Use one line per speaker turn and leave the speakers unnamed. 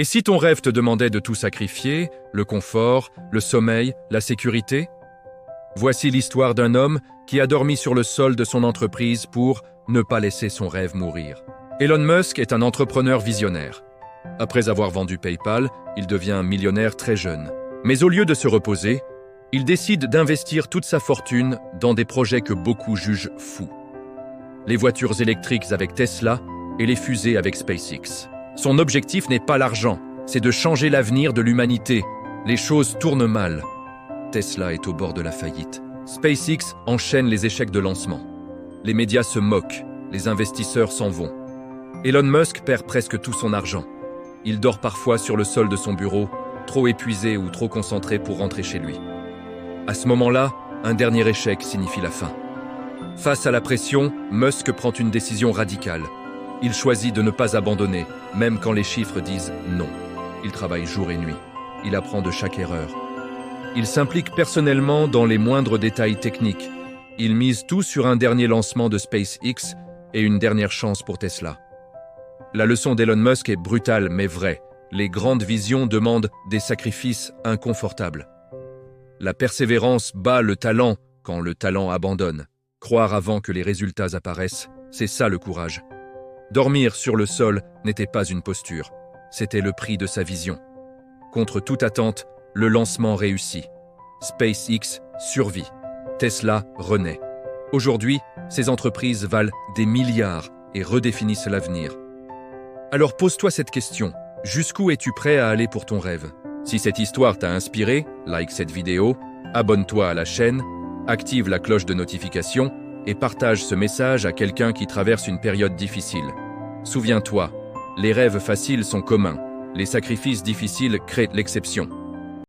Et si ton rêve te demandait de tout sacrifier, le confort, le sommeil, la sécurité? Voici l'histoire d'un homme qui a dormi sur le sol de son entreprise pour ne pas laisser son rêve mourir. Elon Musk est un entrepreneur visionnaire. Après avoir vendu PayPal, il devient millionnaire très jeune. Mais au lieu de se reposer, il décide d'investir toute sa fortune dans des projets que beaucoup jugent fous. Les voitures électriques avec Tesla et les fusées avec SpaceX. Son objectif n'est pas l'argent, c'est de changer l'avenir de l'humanité. Les choses tournent mal. Tesla est au bord de la faillite. SpaceX enchaîne les échecs de lancement. Les médias se moquent, les investisseurs s'en vont. Elon Musk perd presque tout son argent. Il dort parfois sur le sol de son bureau, trop épuisé ou trop concentré pour rentrer chez lui. À ce moment-là, un dernier échec signifie la fin. Face à la pression, Musk prend une décision radicale. Il choisit de ne pas abandonner, même quand les chiffres disent non. Il travaille jour et nuit. Il apprend de chaque erreur. Il s'implique personnellement dans les moindres détails techniques. Il mise tout sur un dernier lancement de SpaceX et une dernière chance pour Tesla. La leçon d'Elon Musk est brutale mais vraie. Les grandes visions demandent des sacrifices inconfortables. La persévérance bat le talent quand le talent abandonne. Croire avant que les résultats apparaissent, c'est ça le courage. Dormir sur le sol n'était pas une posture, c'était le prix de sa vision. Contre toute attente, le lancement réussit. SpaceX survit. Tesla renaît. Aujourd'hui, ces entreprises valent des milliards et redéfinissent l'avenir. Alors pose-toi cette question. Jusqu'où es-tu prêt à aller pour ton rêve? Si cette histoire t'a inspiré, like cette vidéo, abonne-toi à la chaîne, active la cloche de notification et partage ce message à quelqu'un qui traverse une période difficile. Souviens-toi, les rêves faciles sont communs, les sacrifices difficiles créent l'exception.